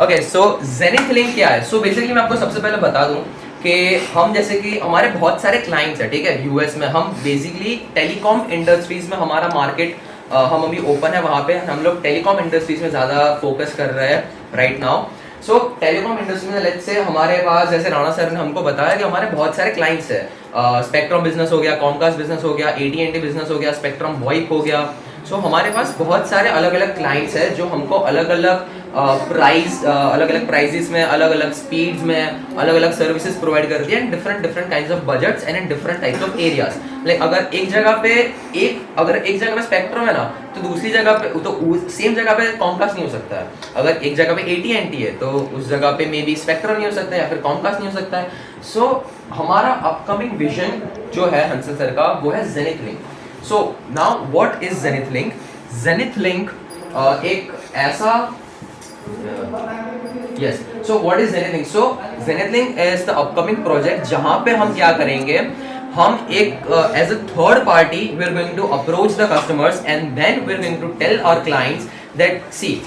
Okay, सो zenith link क्या है? So basically मैं आपको सबसे पहले बता दूं कि हम जैसे कि हमारे बहुत सारे क्लाइंट्स हैं, ठीक है, यूएस में। हम बेसिकली टेलीकॉम इंडस्ट्रीज में हमारा मार्केट हम अभी ओपन है, वहाँ पे हम लोग टेलीकॉम इंडस्ट्रीज में ज़्यादा फोकस कर रहे हैं राइट नाउ। सो टेलीकॉम इंडस्ट्री में लेट्स से हमारे पास, जैसे राणा सर ने हमको बताया कि हमारे बहुत सारे क्लाइंट्स हैं। स्पेक्ट्रम बिजनेस हो गया, कॉमकास्ट बिजनेस हो गया, एटी&टी बिजनेस हो गया, स्पेक्ट्रम वॉइप हो गया। सो हमारे पास बहुत सारे अलग अलग क्लाइंट्स हैं जो हमको अलग अलग अलग अलग प्राइजेस में, अलग अलग स्पीड्स में, अलग अलग सर्विसेज प्रोवाइड करती है, different different kinds of budgets and in different types of areas. Like अगर एक जगह पे स्पेक्ट्रम है ना, तो दूसरी जगह पे तो सेम जगह पे कॉमकास्ट नहीं हो सकता है। अगर एक जगह पे एटी&टी है तो उस जगह पे मे बी स्पेक्ट्रम नहीं हो सकता है या फिर कॉमकास्ट नहीं हो सकता है। सो हमारा अपकमिंग विजन जो है हंसल सर का, वो है zenith link. So now what is Zenith Link? Zenith Link एक ऐसा yes. So what is Zenith Link? So Zenith Link is the upcoming project जहाँ पे हम क्या करेंगे, हम एक as a third party we are going to approach the customers and then we are going to tell our clients that see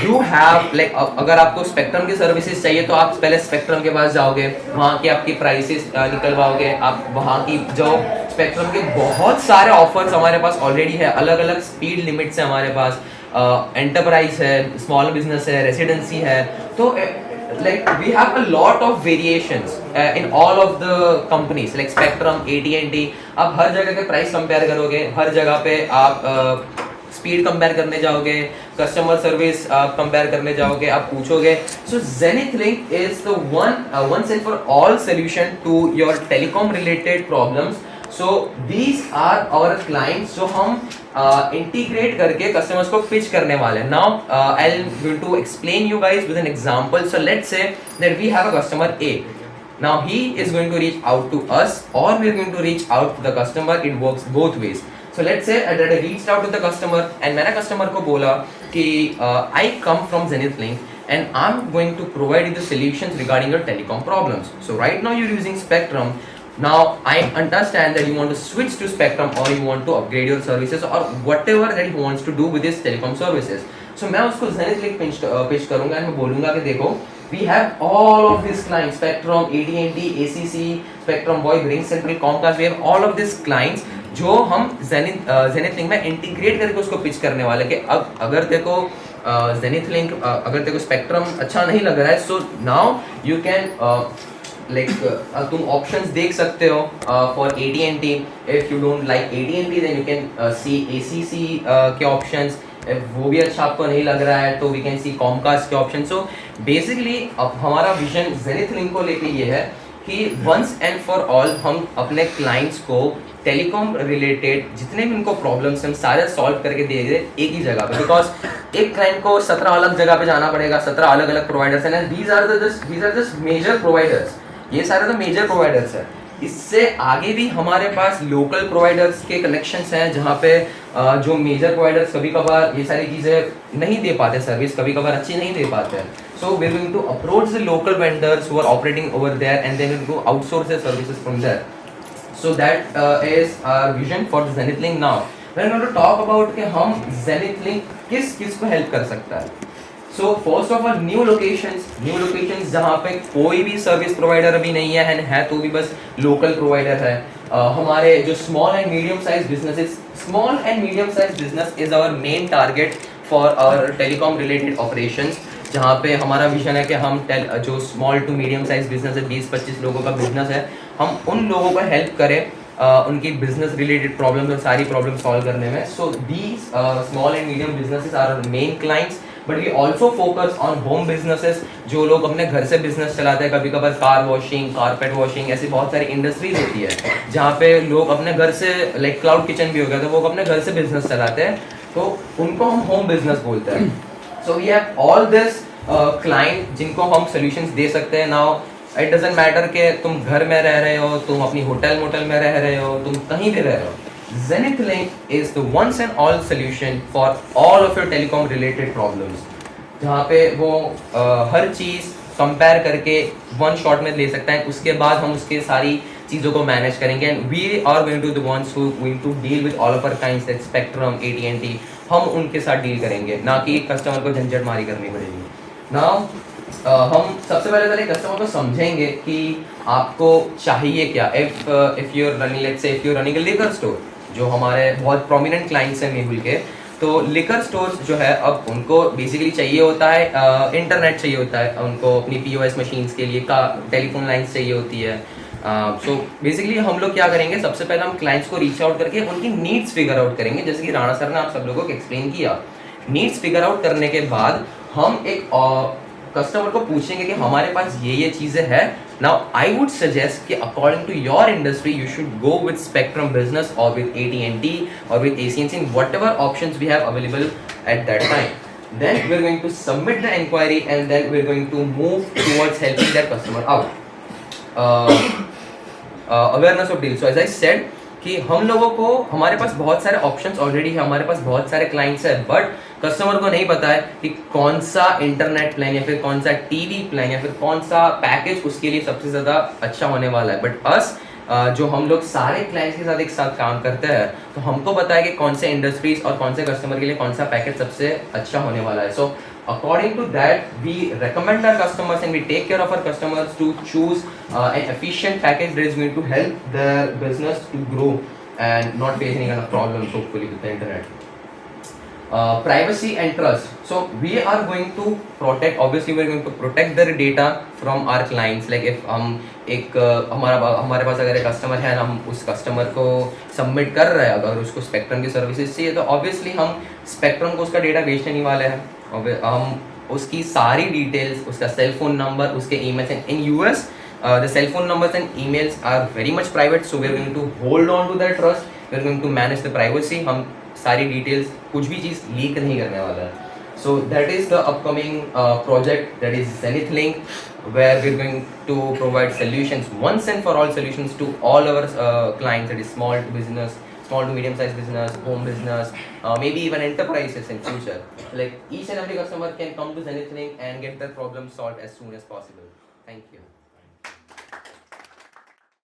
you have like अगर आपको spectrum की सर्विसेज चाहिए तो आप पहले स्पेक्ट्रम के पास जाओगे, वहाँ की आपकी प्राइसेस निकलवाओगे, आप वहाँ की जो स्पेक्ट्रम के बहुत सारे ऑफर्स हमारे पास ऑलरेडी है, अलग अलग स्पीड लिमिट्स है हमारे पास, एंटरप्राइज है, स्मॉल बिजनेस है, रेसिडेंसी है। तो like we have a lot of variations in all of the companies like Spectrum, AT&T। आप हर जगह के प्राइस कंपेयर करोगे, हर जगह पे आप स्पीड कंपेयर करने जाओगे, कस्टमर सर्विस आप कंपेयर करने जाओगे, आप पूछोगे। So zenith link is the once and for all solution to your telecom related problems। So these are our clients जो हम इंटीग्रेट करके कस्टमर्स को पिच करने वाले हैं। Now I am going to explain you guys with an example. So let's say that we have a customer A. Now he is going to reach out to us or we are going to reach out to the customer. It works both ways. So let's say that I reached out to the customer and मैंने customer को बोला कि I come from Zenith Link and I'm going to provide you the solutions regarding your telecom problems. So right now you're using Spectrum. Now I understand that you want to switch to Spectrum or you want to upgrade your services or whatever that he wants to do with his telecom services. So मैं उसको Zenith Link pitch करूँगा and मैं बोलूँगा कि देखो we have all of these clients, Spectrum, AT&T, ACC, Spectrum, VoIP, RingCentral, Comcast, we have all of these clients जो हम Zenith Link में इंटीग्रेट करके उसको पिच करने वाले कि अब अगर देखो Zenith Link अगर देखो स्पेक्ट्रम अच्छा नहीं लग रहा है, सो नाउ यू कैन तुम ऑप्शंस देख सकते हो for AT&T। If you don't like AT&T then you can see ACC के ऑप्शंस। वो भी अच्छा आपको नहीं लग रहा है तो वी कैन सी कॉमकास्ट के ऑप्शन। सो बेसिकली अब हमारा विजन जेनिथ लिंक को लेके ये है कि वंस एंड फॉर ऑल हम अपने क्लाइंट्स को टेलीकॉम रिलेटेड जितने भी उनको प्रॉब्लम्स हम सारे सॉल्व करके दे दे एक ही जगह पे। बिकॉज एक क्लाइंट को 17 अलग जगह पे जाना पड़ेगा, 17 अलग अलग प्रोवाइडर्स हैं। These are just major providers, ये सारे तो मेजर प्रोवाइडर्स हैं। इससे आगे भी हमारे पास लोकल प्रोवाइडर्स के कनेक्शंस हैं जहाँ पे जो मेजर प्रोवाइडर्स कभी कभार ये सारी चीज़ें नहीं दे पाते, सर्विस कभी कभार अच्छी नहीं दे पाते हैं। So we are going to approach the local vendors who are operating over there and then to outsource their services from there. So that is our vision for the Zenith link. Now we are going to talk about कि हम zenith link किस किस को help कर सकता है। So first of all new locations जहाँ पे कोई भी सर्विस प्रोवाइडर अभी नहीं है तो भी बस लोकल प्रोवाइडर है। हमारे जो small and medium size business is our main target for our telecom related operations, जहाँ पे हमारा विजन है कि हम जो small to medium size business है, 20-25 लोगों का बिजनेस है, हम उन लोगों को हेल्प करें उनकी बिजनेस रिलेटेड प्रॉब्लम्स और सारी प्रॉब्लम सॉल्व करने में। So these small and medium businesses are our main clients, but we also focus on home businesses जो लोग अपने घर से बिजनेस चलाते हैं। कभी कभार कार वॉशिंग, कारपेट वॉशिंग, ऐसी बहुत सारी इंडस्ट्रीज होती है जहाँ पे लोग अपने घर से लाइक क्लाउड किचन भी हो गया तो वो अपने घर से बिजनेस चलाते हैं, तो उनको हम होम बिजनेस बोलते हैं। So we have all this client जिनको हम सोल्यूशंस दे सकते हैं। नाउ इट डजंट मैटर कि तुम घर में रह रहे हो, तुम अपनी होटल में रह रहे हो, तुम कहीं भी रह रहे हो, Zenith Link is the once and all solution for all of your telecom related problems, जहाँ पे वो हर चीज़ कंपेयर करके वन शॉट में ले सकता है। उसके बाद हम उसके सारी चीज़ों को मैनेज करेंगे and we are going to the ones who going to deal with all of our kinds like Spectrum, AT&T। हम उनके साथ डील करेंगे, ना कि कस्टमर को झंझट मारी करनी पड़ेगी। नाउ हम सबसे पहले कस्टमर को समझेंगे कि आपको चाहिए क्या। If you are running, let's say if you are running a liquor store, जो हमारे बहुत प्रोमिनेंट क्लाइंट्स हैं मेहुल के, तो लिकर स्टोर्स जो है अब उनको बेसिकली चाहिए होता है इंटरनेट चाहिए होता है, उनको अपनी पीओएस मशीन्स के लिए का टेलीफोन लाइंस चाहिए होती है। सो बेसिकली हम लोग क्या करेंगे, सबसे पहले हम क्लाइंट्स को रीच आउट करके उनकी नीड्स फिगर आउट करेंगे, जैसे कि राणा सर ने आप सब लोगों को एक्सप्लेन किया। नीड्स फिगर आउट करने के बाद हम एक कस्टमर को पूछेंगे कि हमारे पास ये चीजें हैं। नाउ आई वुड सजेस्ट कि according to your industry you should go with Spectrum business और with AT&T or with ACNC, whatever options we have available at that time. Then we're going to submit the inquiry and then we're going to move towards helping that customer out. Awareness of deal. So as I said कि हम लोगों को, हमारे पास बहुत सारे options already है, हमारे पास बहुत सारे क्लाइंट्स हैं, बट कस्टमर को नहीं पता है कि कौन सा इंटरनेट प्लान या फिर कौन सा टीवी प्लान या फिर कौन सा पैकेज उसके लिए सबसे ज़्यादा अच्छा होने वाला है। बट अस जो हम लोग सारे क्लाइंट्स के साथ एक साथ काम करते हैं, तो हमको पता है कि कौन से इंडस्ट्रीज और कौन से कस्टमर के लिए कौन सा पैकेज सबसे अच्छा होने वाला है। सो according to that, we recommend our customers and we take care of our customers to choose an efficient package that is going to help their business to grow and not face any kind of problems hopefully with the internet. Privacy and trust. So we are going to protect, obviously we are going to protect their data from our clients. Like if हम एक हमारे पास अगर एक customer है, हम उस customer को submit कर रहे हैं, अगर उसको स्पेक्ट्रम की सर्विसेज चाहिए, तो ऑब्वियसली हम स्पेक्ट्रम को उसका डेटा बेचने नहीं वाले हैं। हम उसकी सारी डिटेल्स, उसका सेल फोन नंबर, उसके emails, in US the cell phone numbers and emails are very much private, so we are going to hold on to that trust. We are going to manage the privacy. हम सारी details, कुछ भी चीज़ leak नहीं करने वाला है। So that is the upcoming project, that is Zenith Link, where we are going to provide solutions, once and for all solutions to all our clients, that is small to business, small to medium sized business, home business, maybe even enterprises in future. Like each and every customer can come to Zenith Link and get their problem solved as soon as possible. Thank you.